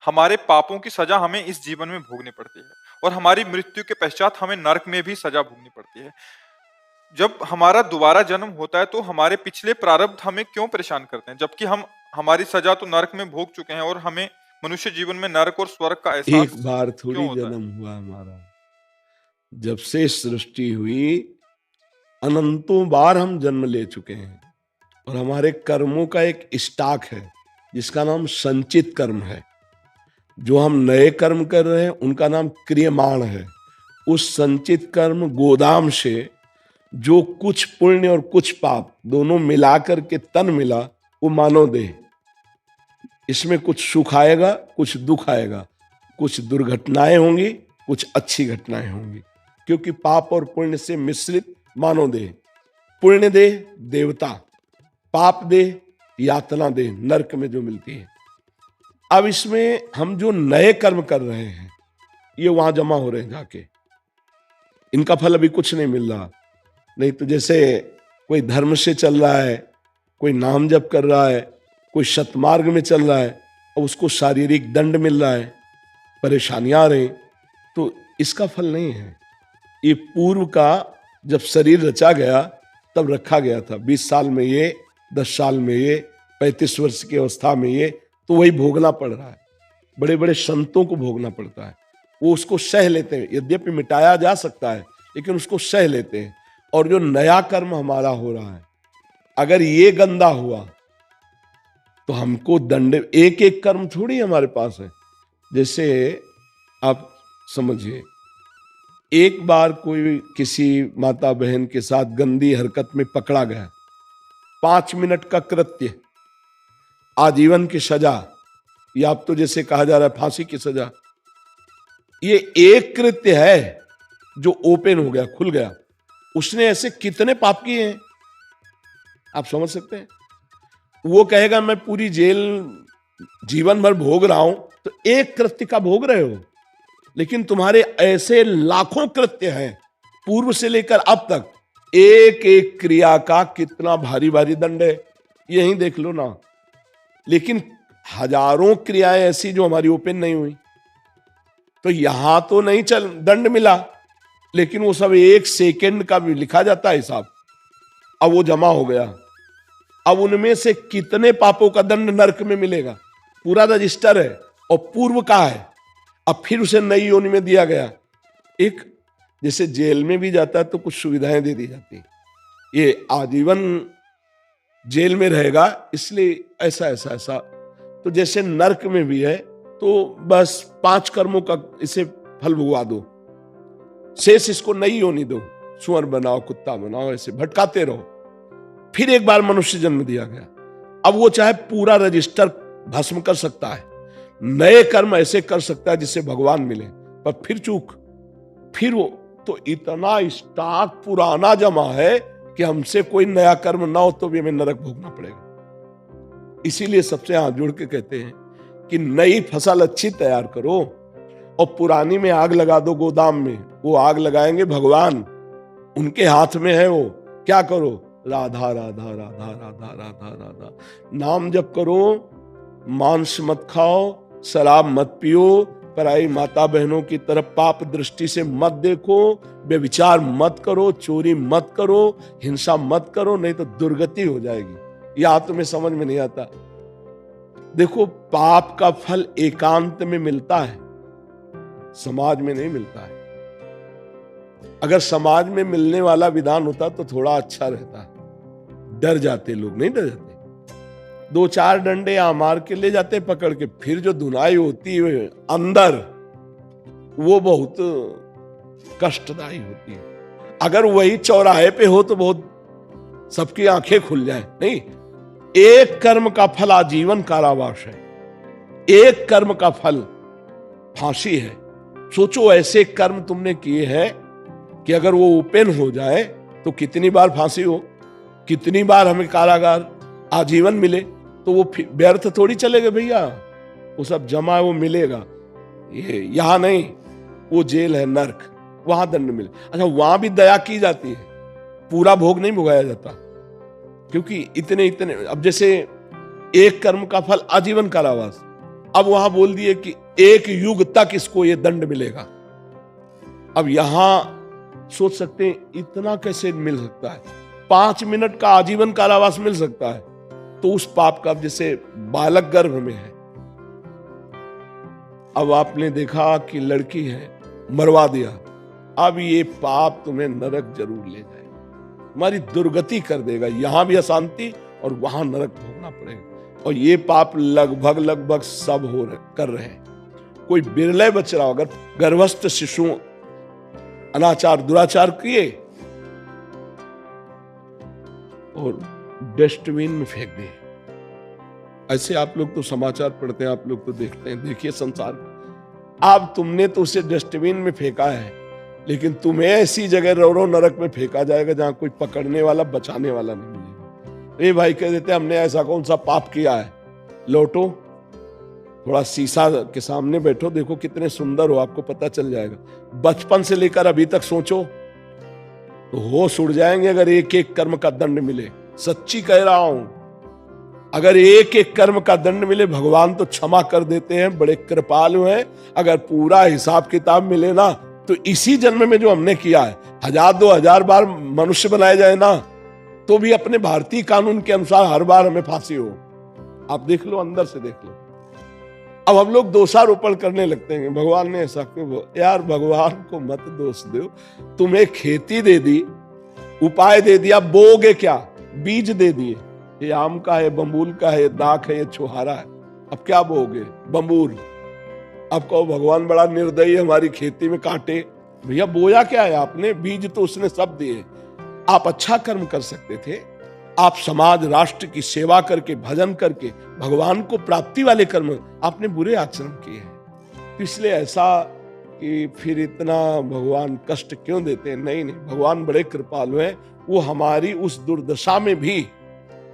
हमारे पापों की सजा हमें इस जीवन में भोगनी पड़ती है और हमारी मृत्यु के पश्चात हमें नरक में भी सजा भोगनी पड़ती है। जब हमारा दोबारा जन्म होता है तो हमारे पिछले प्रारब्ध हमें क्यों परेशान करते हैं, जबकि हम हमारी सजा तो नरक में भोग चुके हैं और हमें मनुष्य जीवन में नरक और स्वर्ग का एक एहसास बार क्यों थोड़ी होता है? जन्म हुआ हमारा, जब से सृष्टि हुई अनंतों बार हम जन्म ले चुके हैं और हमारे कर्मों का एक स्टॉक है जिसका नाम संचित कर्म है। जो हम नए कर्म कर रहे हैं उनका नाम क्रियमाण है। उस संचित कर्म गोदाम से जो कुछ पुण्य और कुछ पाप दोनों मिलाकर के तन मिला वो मानव देह। इसमें कुछ सुख आएगा, कुछ दुख आएगा, कुछ दुर्घटनाएं होंगी, कुछ अच्छी घटनाएं होंगी, क्योंकि पाप और पुण्य से मिश्रित मानव देह। पुण्य देह देवता, पाप देह यातना देह नरक में जो मिलती है। अब इसमें हम जो नए कर्म कर रहे हैं ये वहां जमा हो रहे हैं जाके, इनका फल अभी कुछ नहीं मिल रहा। नहीं तो जैसे कोई धर्म से चल रहा है, कोई नाम जप कर रहा है, कोई सतमार्ग में चल रहा है और उसको शारीरिक दंड मिल रहा है, परेशानियां आ रही, तो इसका फल नहीं है। ये पूर्व का जब शरीर रचा गया तब रखा गया था। 20 साल में ये, 10 साल में ये, 35 वर्ष की अवस्था में ये, तो वही भोगना पड़ रहा है। बड़े बड़े संतों को भोगना पड़ता है, वो उसको सह लेते हैं। यद्यपि मिटाया जा सकता है लेकिन उसको सह लेते हैं। और जो नया कर्म हमारा हो रहा है, अगर ये गंदा हुआ तो हमको दंड, एक एक कर्म थोड़ी हमारे पास है। जैसे आप समझिए, एक बार कोई किसी माता बहन के साथ गंदी हरकत में पकड़ा गया, 5 मिनट का कृत्य, आजीवन की सजा, या अब तो जैसे कहा जा रहा है फांसी की सजा। ये एक कृत्य है जो ओपन हो गया, खुल गया। उसने ऐसे कितने पाप किए हैं आप समझ सकते हैं। वो कहेगा मैं पूरी जेल जीवन भर भोग रहा हूं, तो एक कृत्य का भोग रहे हो, लेकिन तुम्हारे ऐसे लाखों कृत्य हैं पूर्व से लेकर अब तक, एक एक क्रिया का कितना भारी भारी दंड है, यही देख लो ना। लेकिन हजारों क्रियाएं ऐसी जो हमारी ओपन नहीं हुई, तो यहां तो नहीं चल दंड मिला, लेकिन वो सब 1 सेकंड का भी लिखा जाता है हिसाब। अब वो जमा हो गया, अब उनमें से कितने पापों का दंड नरक में मिलेगा, पूरा रजिस्टर है और पूर्व का है। अब फिर उसे नई योनि में दिया गया। एक जैसे जेल में भी जाता है तो कुछ सुविधाएं दे दी जाती है, ये आजीवन जेल में रहेगा इसलिए ऐसा ऐसा ऐसा। तो जैसे नरक में भी है, तो बस 5 कर्मों का इसे फल भुगवा दो, शेष इसको नई योनि दो, सुअर बनाओ, कुत्ता बनाओ, ऐसे भटकाते रहो। फिर एक बार मनुष्य जन्म दिया गया, अब वो चाहे पूरा रजिस्टर भस्म कर सकता है, नए कर्म ऐसे कर सकता है जिससे भगवान मिले, पर फिर चूक, फिर वो तो इतना स्टॉक पुराना जमा है कि हमसे कोई नया कर्म ना हो तो भी हमें नरक भोगना पड़ेगा। इसीलिए सबसे हाथ जोड़ के कहते हैं कि नई फसल अच्छी तैयार करो और पुरानी में आग लगा दो गोदाम में। वो आग लगाएंगे भगवान, उनके हाथ में है वो। क्या करो, राधा राधा राधा राधा राधा राधा नाम जप करो, मांस मत खाओ, शराब मत पियो, पराई माता बहनों की तरफ पाप दृष्टि से मत देखो, व्यभिचार मत करो, चोरी मत करो, हिंसा मत करो, नहीं तो दुर्गति हो जाएगी। या तुम्हें समझ में नहीं आता। देखो, पाप का फल एकांत में मिलता है, समाज में नहीं मिलता है। अगर समाज में मिलने वाला विधान होता तो थोड़ा अच्छा रहता है। डर जाते लोग, नहीं डर जाते, 2-4 डंडे यहाँ मार के ले जाते पकड़ के, फिर जो धुनाई होती है अंदर वो बहुत कष्टदायी होती है। अगर वही चौराहे पे हो तो बहुत सबकी आंखें खुल जाए। नहीं, एक कर्म का फल आजीवन कारावास है, एक कर्म का फल फांसी है। सोचो ऐसे कर्म तुमने किए हैं कि अगर वो ओपन हो जाए तो कितनी बार फांसी हो, कितनी बार हमें कारागार आजीवन मिले, तो वो व्यर्थ थोड़ी चलेगा भैया। वो सब जमा है, वो मिलेगा। ये यहां नहीं, वो जेल है नरक, वहां दंड मिले। अच्छा, वहां भी दया की जाती है, पूरा भोग नहीं भुगाया जाता, क्योंकि इतने इतने। अब जैसे एक कर्म का फल आजीवन कारावास, अब वहां बोल दिए कि 1 युग तक इसको ये दंड मिलेगा। अब यहां सोच सकते हैं इतना कैसे मिल सकता है, 5 मिनट का आजीवन कारावास मिल सकता है। तो उस पाप का, अब जैसे बालक गर्भ में है, अब आपने देखा कि लड़की है, मरवा दिया, अब ये पाप तुम्हें नरक जरूर ले जाए, तुम्हारी दुर्गति कर देगा, यहां भी अशांति और वहां नरक भोगना पड़ेगा। और ये पाप लगभग सब कर रहे हैं। कोई बिरले बच रहा, अगर गर्भस्थ शिशु अनाचार दुराचार किए और डस्टबिन में फेंक दिए। ऐसे आप लोग तो समाचार पढ़ते हैं, आप लोग तो देखते हैं, देखिए संसार। अब तुमने तो उसे डस्टबिन में फेंका है, लेकिन तुम्हें ऐसी जगह रो नरक में फेंका जाएगा जहां कोई पकड़ने वाला, बचाने वाला नहीं मिलेगा। ये भाई कह देते हमने ऐसा कौन सा पाप किया है, लौटो, थोड़ा शीशा के सामने बैठो, देखो कितने सुंदर हो, आपको पता चल जाएगा। बचपन से लेकर अभी तक सोचो तो होश उड़ जाएंगे अगर एक एक कर्म का दंड मिले। सच्ची कह रहा हूं, अगर एक एक कर्म का दंड मिले, भगवान तो क्षमा कर देते हैं, बड़े कृपालु हैं। अगर पूरा हिसाब किताब मिले ना, तो इसी जन्म में जो हमने किया है, 1000-2000 बार मनुष्य बनाए जाए ना, तो भी अपने भारतीय कानून के अनुसार हर बार हमें फांसी हो। आप देख लो, अंदर से देख लो। अब हम लोग दोषारोपण करने लगते हैं, भगवान ने ऐसा क्यों। यार भगवान को मत दोष दो, तुम्हें खेती दे दी, उपाय दे दिया, बोगे क्या, बीज दे दिए, ये आम का है, बम्बूल का है, ये दाख है, ये छुहारा है, अब क्या बोगे, बम्बूल। अब कहो भगवान बड़ा निर्दयी, हमारी खेती में काटे। भैया बोया क्या है आपने, बीज तो उसने सब दिए। आप अच्छा कर्म कर सकते थे, आप समाज राष्ट्र की सेवा करके, भजन करके, भगवान को प्राप्ति वाले कर्म, आपने बुरे आचरण किए हैं। तो इसलिए ऐसा कि फिर इतना भगवान कष्ट क्यों देते हैं। नहीं, भगवान बड़े कृपालु हैं, वो हमारी उस दुर्दशा में भी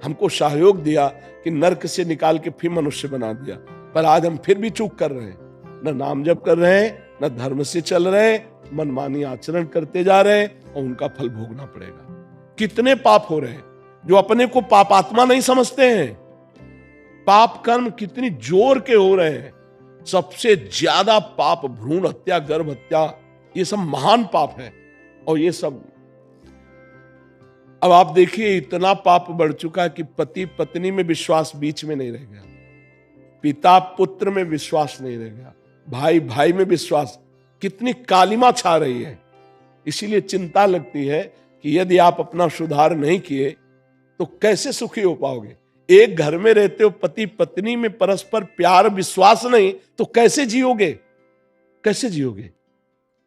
हमको सहयोग दिया कि नरक से निकाल के फिर मनुष्य बना दिया। पर आज हम फिर भी चूक कर रहे हैं, न नाम जप कर रहे हैं, न धर्म से चल रहे हैं, मनमानी आचरण करते जा रहे हैं, और उनका फल भोगना पड़ेगा। कितने पाप हो रहे हैं जो अपने को पापात्मा नहीं समझते हैं। पाप कर्म कितनी जोर के हो रहे हैं। सबसे ज्यादा पाप भ्रूण हत्या, गर्भ हत्या, ये सब महान पाप है। और ये सब अब आप देखिए, इतना पाप बढ़ चुका है कि पति पत्नी में विश्वास बीच में नहीं रह गया, पिता पुत्र में विश्वास नहीं रह गया, भाई भाई में विश्वास, कितनी कालिमा छा रही है। इसीलिए चिंता लगती है कि यदि आप अपना सुधार नहीं किए तो कैसे सुखी हो पाओगे। एक घर में रहते हो, पति पत्नी में परस्पर प्यार विश्वास नहीं, तो कैसे जियोगे, कैसे जियोगे।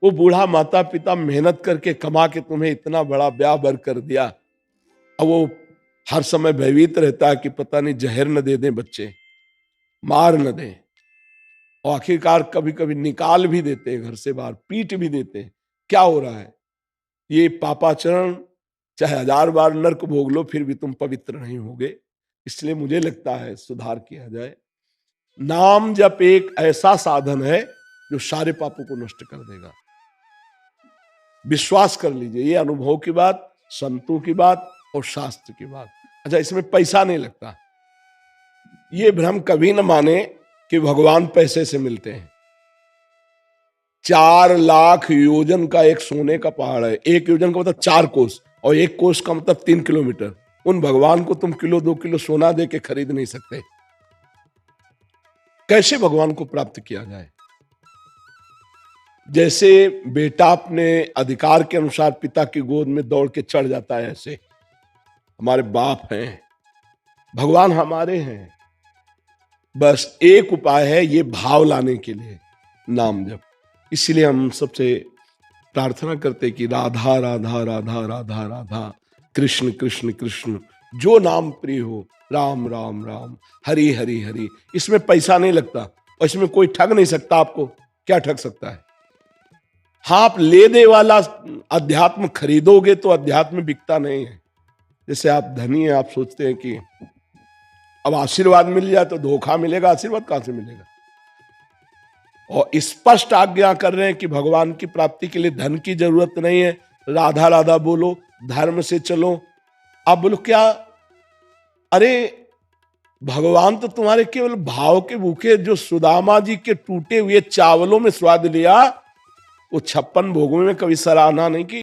वो बूढ़ा माता पिता मेहनत करके कमा के तुम्हें इतना बड़ा ब्याह बर कर दिया, अब वो हर समय भयभीत रहता है कि पता नहीं जहर न दे दें बच्चे, मार न दें, और आखिरकार कभी कभी निकाल भी देते हैं घर से बाहर, पीट भी देते हैं। क्या हो रहा है, ये पापाचरण, चाहे 1000 बार नरक भोग लो फिर भी तुम पवित्र नहीं होगे। इसलिए मुझे लगता है सुधार किया जाए। नाम जप एक ऐसा साधन है जो सारे पापों को नष्ट कर देगा। विश्वास कर लीजिए, ये अनुभव की बात, संतों की बात और शास्त्र की बात। अच्छा, इसमें पैसा नहीं लगता। ये भ्रम कभी न माने कि भगवान पैसे से मिलते हैं। 4 लाख योजन का एक सोने का पहाड़ है। 1 योजन का मतलब 4 कोस, और 1 कोस का मतलब 3 किलोमीटर। उन भगवान को तुम किलो 2 किलो सोना दे के खरीद नहीं सकते। कैसे भगवान को प्राप्त किया जाए। जैसे बेटा अपने अधिकार के अनुसार पिता की गोद में दौड़ के चढ़ जाता है, ऐसे हमारे बाप हैं, भगवान हमारे हैं। बस एक उपाय है ये भाव लाने के लिए, नाम जप। इसलिए हम सबसे प्रार्थना करते कि राधा राधा राधा राधा राधा, कृष्ण कृष्ण कृष्ण, जो नाम प्रिय हो, राम राम राम, हरि हरि हरि। इसमें पैसा नहीं लगता और इसमें कोई ठग नहीं सकता आपको। क्या ठग सकता है? हाँ, आप ले दे वाला अध्यात्म खरीदोगे तो अध्यात्म बिकता नहीं है। जैसे आप धनी हैं, आप सोचते हैं कि अब आशीर्वाद मिल जाए तो धोखा मिलेगा, आशीर्वाद कहां से मिलेगा। और स्पष्ट आज्ञा कर रहे हैं कि भगवान की प्राप्ति के लिए धन की जरूरत नहीं है। राधा राधा बोलो, धर्म से चलो। आप बोलो क्या, अरे भगवान तो तुम्हारे केवल भाव के भूखे, जो सुदामा जी के टूटे हुए चावलों में स्वाद लिया, वो 56 भोगों में कभी सराहना नहीं की।